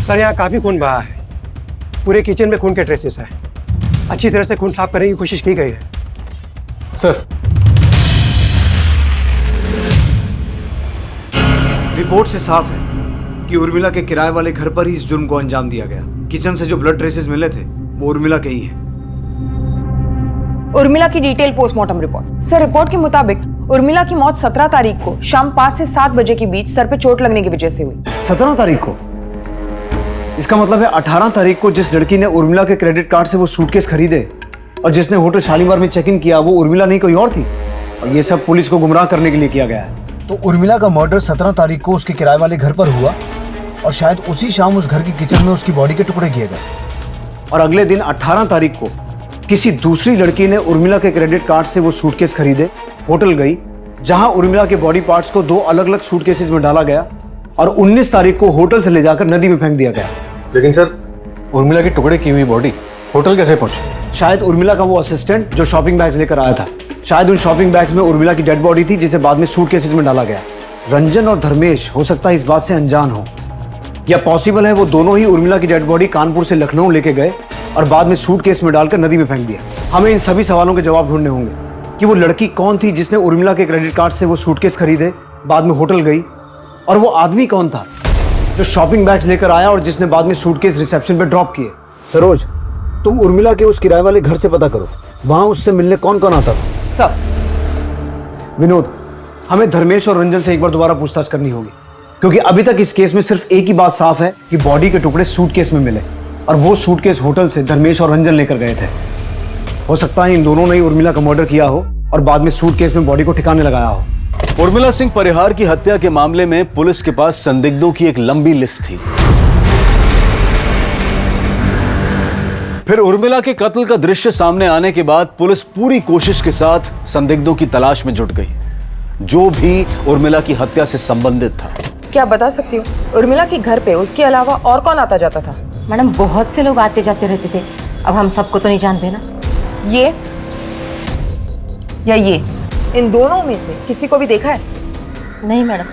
सर यहाँ काफी खून बहा है, पूरे किचन में खून के ट्रेसेस है। अच्छी तरह से खून साफ करने की कोशिश की गई है। सर रिपोर्ट से साफ है कि उर्मिला के किराए वाले घर पर ही इस जुर्म को अंजाम दिया गया। किचन से जो ब्लड ट्रेसेस मिले थे वो उर्मिला के ही हैं। उर्मिला की detail postmortem report. Sir report के मुताबिक उर्मिला की मौत 17 तारीख को शाम 5 से 7 बजे के बीच सर पे चोट लगने की वजह से हुई। 17 तारीख को? इसका मतलब है 18 तारीख को जिस लड़की ने उर्मिला के क्रेडिट कार्ड से वो सूटकेस खरीदे और जिसने होटल शालीमार में चेक इन किया वो उर्मिला नहीं कोई और थी, और ये सब पुलिस को गुमराह करने के लिए किया गया है। तो उर्मिला का मर्डर 17 तारीख को उसके किराए वाले घर पर हुआ और शायद उसी शाम उस घर की किचन में उसकी बॉडी के टुकड़े किए गए, और अगले दिन 18 तारीख को किसी दूसरी लड़की ने उर्मिला के क्रेडिट कार्ड से वो सूटकेस खरीदे, होटल गई जहां उर्मिला के बॉडी पार्ट्स को 2 अलग अलग सूटकेसेस में डाला गया और 19 तारीख को होटल से ले जाकर नदी में फेंक दिया गया। लेकिन सर उर्मिला की टुकड़े की हुई बॉडी होटल कैसे पहुंची? शायद उर्मिला का वो असिस्टेंट जो शॉपिंग बैग्स लेकर आया था, शायद उन शॉपिंग बैग्स में उर्मिला की डेड बॉडी थी जिसे बाद में सूटकेसेस में डाला गया। रंजन और धर्मेश हो सकता है इस बात से अनजान हो, या पॉसिबल है वो दोनों ही उर्मिला की डेड बॉडी कानपुर से लखनऊ लेके गए और बाद में सूटकेस में डालकर नदी में फेंक दिया। हमें इन सभी सवालों के जवाब ढूंढने होंगे कि वो लड़की कौन थी जिसने उर्मिला के क्रेडिट कार्ड से वो सूटकेस खरीदे, बाद में होटल गई, और वो आदमी कौन था जो शॉपिंग बैग्स लेकर आया और जिसने बाद में सूटकेस रिसेप्शन पे ड्रॉप किए। सरोज, तुम उर्मिला के उस किराए वाले घर से पता करो, वहां उससे मिलने कौन कौन आता था। सब विनोद, हमें धर्मेश और रंजन से एक बार दोबारा पूछताछ करनी होगी, क्योंकि अभी तक इस केस में सिर्फ एक ही बात साफ है कि बॉडी के टुकड़े सूटकेस में मिले और वो सूटकेस होटल से धर्मेश और रंजन लेकर गए थे। हो सकता है इन दोनों ने ही उर्मिला का मर्डर किया हो और बाद में सूटकेस में बॉडी को ठिकाने लगाया हो। उर्मिला सिंह परिहार की हत्या के मामले में पुलिस के पास संदिग्धों की एक लंबी लिस्ट थी। फिर उर्मिला के कत्ल का दृश्य सामने आने के बाद पुलिस पूरी कोशिश के साथ संदिग्धों की तलाश में जुट गई, जो भी उर्मिला की हत्या से संबंधित था। क्या बता सकती हो उर्मिला के घर पे उसके अलावा और कौन आता जाता था? मैडम बहुत से लोग आते जाते रहते थे, अब हम सबको तो नहीं जानते ना। ये या ये इन दोनों में से किसी को भी देखा है? नहीं मैडम।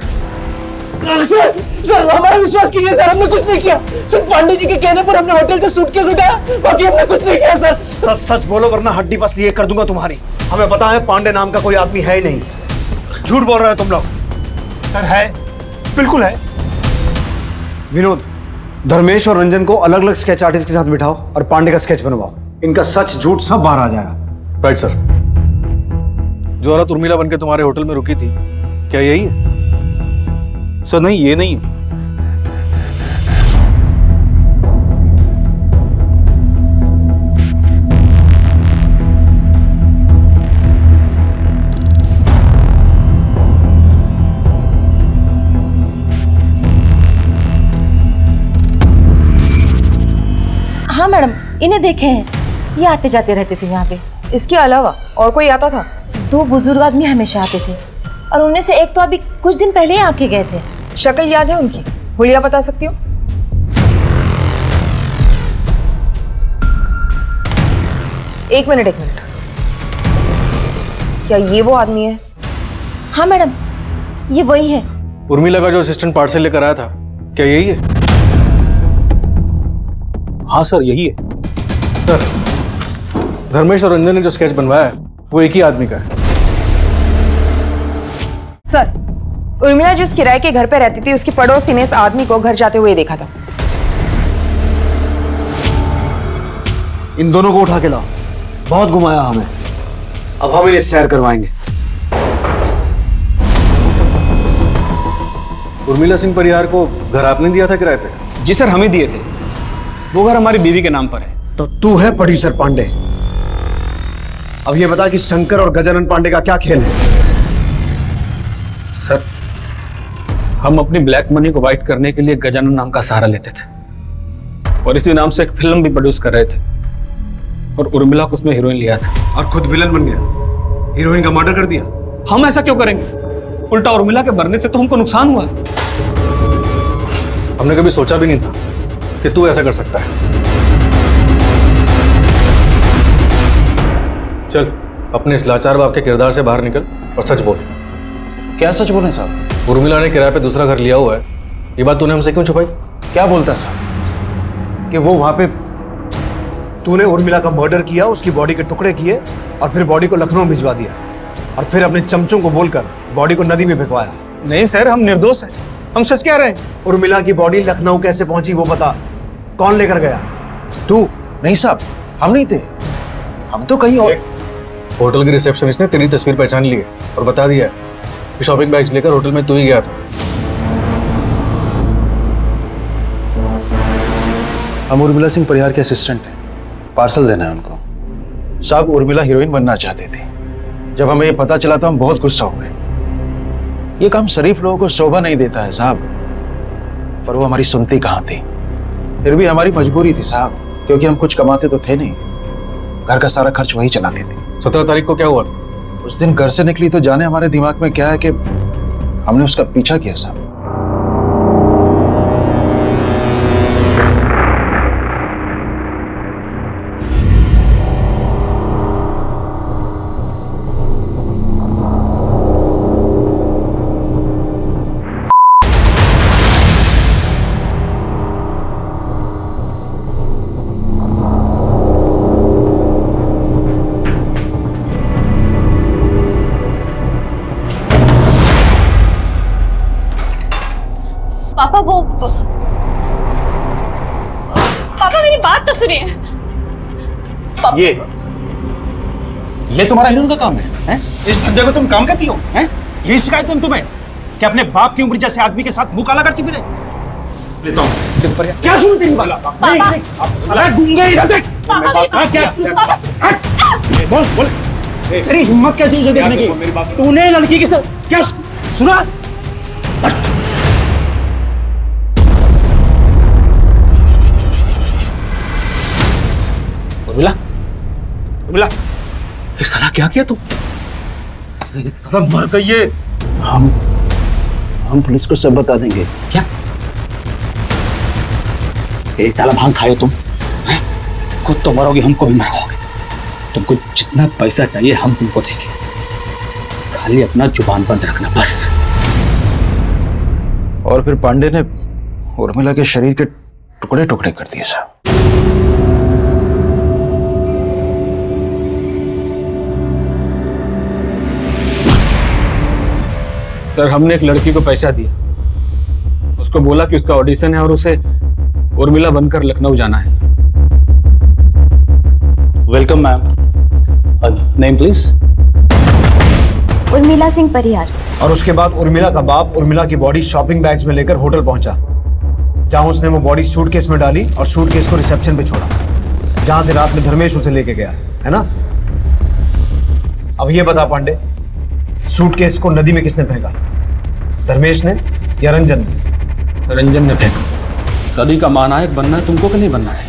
सर हमारा विश्वास कीजिए सर, हमने कुछ नहीं किया। सिर्फ पांडे जी के कहने पर हमने होटल से सूटकेस उठाया, बाकी हमने कुछ नहीं किया सर। सच सच बोलो वरना हड्डी बस लिए कर दूंगा तुम्हारी। हमें पता है पांडे नाम का कोई आदमी है ही नहीं। झूठ बोल रहे हो तुम लोग। सर है, बिल्कुल है। विनोद, धर्मेश और रंजन को अलग अलग स्केच आर्टिस्ट के साथ बिठाओ और पांडे का स्केच बनवाओ। इनका सच झूठ सब बाहर आ जाएगा। Right sir. जो औरत उर्मिला बन के तुम्हारे होटल में रुकी थी, क्या यही है? सर नहीं, ये नहीं। हाँ मैडम, इन्हें देखे हैं, ये आते जाते रहते थे यहाँ पे। इसके अलावा और कोई आता था? 2 बुजुर्ग आदमी हमेशा आते थे और उनमें से एक तो अभी कुछ दिन पहले ही आके गए थे। शक्ल याद है उनकी? हुलिया बता सकती हो? एक मिनट। क्या ये वो आदमी है? हाँ मैडम, ये वही है। उर्मिला का जो असिस्टेंट पार्सल लेकर आया था, क्या यही है? हाँ सर, यही है। सर, धर्मेश और रंजन ने जो स्केच बनवाया है वो एक ही आदमी का है। सर, उर्मिला जिस किराए के घर पे रहती थी उसकी पड़ोसी ने इस आदमी को घर जाते हुए देखा था। इन दोनों को उठा के लाओ। बहुत घुमाया हमें, अब हम इन्हें सैर करवाएंगे। उर्मिला सिंह परिहार को घर आपने दिया था किराए पे? जी सर, हमें दिए थे। वो घर हमारी बीवी के नाम पर है। तो तू है प्रोड्यूसर पांडे। अब ये बता कि शंकर और गजानन पांडे का क्या खेल है? सर, हम अपनी ब्लैक मनी को वाइट करने के लिए गजानन नाम का सहारा लेते थे और इसी नाम से एक फिल्म भी प्रोड्यूस कर रहे थे और उर्मिला को उसमें हीरोइन लिया था। और खुद विलन बन गया, हीरोइन का मर्डर कर दिया। हम ऐसा क्यों करेंगे? उल्टा उर्मिला के मरने से तो हमको नुकसान हुआ। हमने कभी सोचा भी नहीं था कि तू ऐसा कर सकता है। चल, अपने इस लाचार बाप के किरदार से बाहर निकल और सच बोल। क्या सच बोले साहब? उर्मिला ने किराए पे दूसरा घर लिया हुआ है, ये बात तूने हमसे क्यों छुपाई? क्या बोलता साहब कि वो वहां पे? तूने उर्मिला का मर्डर किया, उसकी बॉडी के टुकड़े किए और फिर बॉडी को लखनऊ भिजवा दिया और फिर अपने चमचों को बोलकर बॉडी को नदी में फेंकवाया। नहीं सर, हम निर्दोष हैं, हम सच कह रहे हैं। उर्मिला की बॉडी लखनऊ कैसे पहुंची वो बता। कौन लेकर गया? तू? नहीं साहब, हम नहीं थे, हम तो कहीं और। होटल की रिसेप्शनिस्ट ने तेरी तस्वीर पहचान ली है और बता दिया कि शॉपिंग बैग्स लेकर होटल में तू ही गया था। हम उर्मिला सिंह परिहार के असिस्टेंट हैं, पार्सल देना है उनको। साहब, उर्मिला हीरोइन बनना चाहती थी। जब हमें ये पता चला तो हम बहुत गुस्सा हो गए। ये काम शरीफ लोगों को शोभा नहीं देता है साहब, पर वो हमारी सुनती कहाँ थी। फिर भी हमारी मजबूरी थी साहब, क्योंकि हम कुछ कमाते तो थे नहीं, घर का सारा खर्च वही चलाती थी। 17 तारीख को क्या हुआ था? उस दिन घर से निकली तो जाने हमारे दिमाग में क्या है कि हमने उसका पीछा किया साहब। पापा वो पापा मेरी बात तो सुनिए। ये तुम्हारा हीरोइन का काम है? इस धंधे को तुम काम करती हो? हैं? यही शिकायत है तुम्हें कि अपने बाप की उम्र जैसे आदमी के साथ मुंह काला करती फिरे? लेता हूं। क्या सुनती है वाला? नहीं, गूंगे इधर देख। क्या? बोल। तेरी हिम्मत कैसी उसे देखने की? तूने लड़की के साथ क्या सुना? उर्मिला, ये साला क्या किया तू? ये साला मर गई है। हम पुलिस को सब बता देंगे। क्या? एक साला भांग खाए तुम? हैं? खुद तो मरोगे, हमको भी मरवाओगे। तुमको जितना पैसा चाहिए हम तुमको देंगे। खाली अपना जुबान बंद रखना बस। और फिर पांडे ने उर्मिला के शरीर के टुकड़े टुकड़े कर दिए साहब। सर हमने एक लड़की को पैसा दिया, उसको बोला कि उसका ऑडिशन है और उसे उर्मिला बनकर लखनऊ जाना है। Welcome ma'am. Name please. Urmila Singh Parihar. और उसके बाद उर्मिला का बाप उर्मिला की बॉडी शॉपिंग बैग्स में लेकर होटल पहुंचा, जहां उसने वो बॉडी सूटकेस में डाली और सूटकेस को रिसेप्शन पे छोड़ा, जहां से रात में धर्मेश उसे लेके गया, है ना? अब ये बता पांडे, सूटकेस को नदी में किसने फेंका? धर्मेश ने या रंजन ने? रंजन ने फेंका। सदी का महानायक बनना है तुमको कि नहीं बनना है,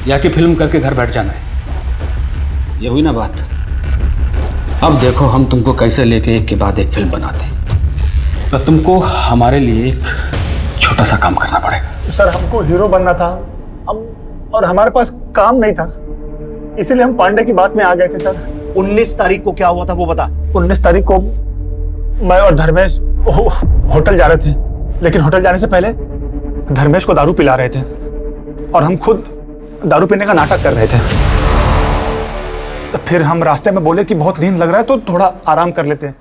या कि फिल्म करके घर बैठ जाना है? ये हुई ना बात। अब देखो हम तुमको कैसे लेके एक के बाद एक फिल्म बनाते हैं। तो तुमको हमारे लिए एक छोटा सा काम करना पड़ेगा। सर हमको हीरो बनना था, और हमारे पास काम नहीं था, इसीलिए हम पांडे की बात में आ गए थे सर। 19 तारीख को क्या हुआ था वो बता। 19 तारीख को मैं और धर्मेश होटल जा रहे थे, लेकिन होटल जाने से पहले धर्मेश को दारू पिला रहे थे और हम खुद दारू पीने का नाटक कर रहे थे। तो फिर हम रास्ते में बोले कि बहुत नींद लग रहा है तो थोड़ा आराम कर लेते हैं।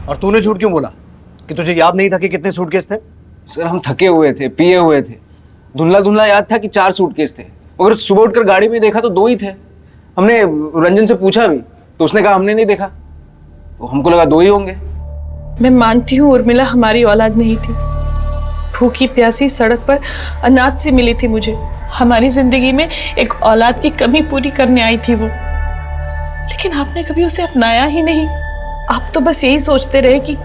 और तूने झूठ क्यों बोला कि तुझे याद नहीं था कि कितने सूटकेस थे? सर हम थके हुए थे, पिए हुए थे, धुंधला धुंधला याद था कि 4 सूटकेस थे, मगर सुबह उठकर गाड़ी में देखा तो 2 ही थे। हमने रंजन से पूछा भी तो उसने कहा हमने नहीं देखा, तो हमको लगा 2 ही होंगे। मैं मानती हूँ उर्मिला हमारी औलाद नहीं थी, भूखी प्यासी सड़क पर अनाथ से मिली थी मुझे। हमारी जिंदगी में एक औलाद की कमी पूरी करने आई थी वो, लेकिन आपने कभी उसे अपनाया ही नहीं। आप तो बस यही सोचते रहे कि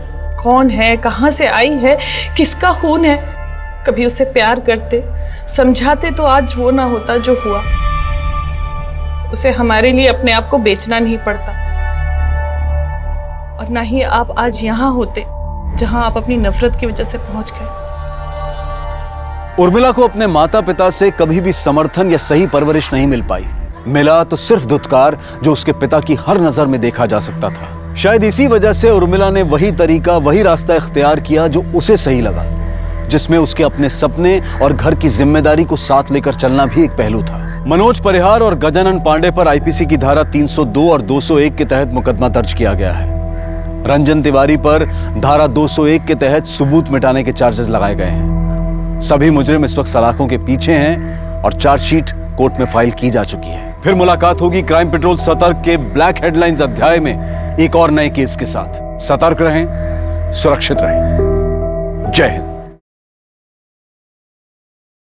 कौन है, कहाँ से आई है, किसका खून है। कभी उसे प्यार करते, समझाते तो आज वो ना होता जो हुआ। उसे हमारे लिए अपने आप को बेचना नहीं पड़ता, और ना ही आप आज यहाँ होते जहाँ आप अपनी नफरत की वजह से पहुंच गए। उर्मिला को अपने माता पिता से कभी भी समर्थन या सही परवरिश नहीं मिल पाई। मिला तो सिर्फ धुतकार जो उसके पिता की हर नजर में देखा जा सकता था। शायद इसी वजह से उर्मिला ने वही तरीका, वही रास्ता इख्तियार किया जो उसे सही लगा, जिसमें उसके अपने सपने और घर की जिम्मेदारी को साथ लेकर चलना भी एक पहलू था। मनोज परिहार और गजानन पांडे पर आईपीसी की धारा 302 और 201 के तहत मुकदमा दर्ज किया गया है। रंजन तिवारी पर धारा 201 के तहत सबूत मिटाने के चार्जेस लगाए गए हैं। सभी मुजरिम इस वक्त सलाखों के पीछे हैं और चार्जशीट कोर्ट में फाइल की जा चुकी है। फिर मुलाकात होगी क्राइम पेट्रोल सतर्क के ब्लैक हेडलाइंस अध्याय में एक और नए केस के साथ। सतर्क रहें, सुरक्षित रहें। जय हिंद।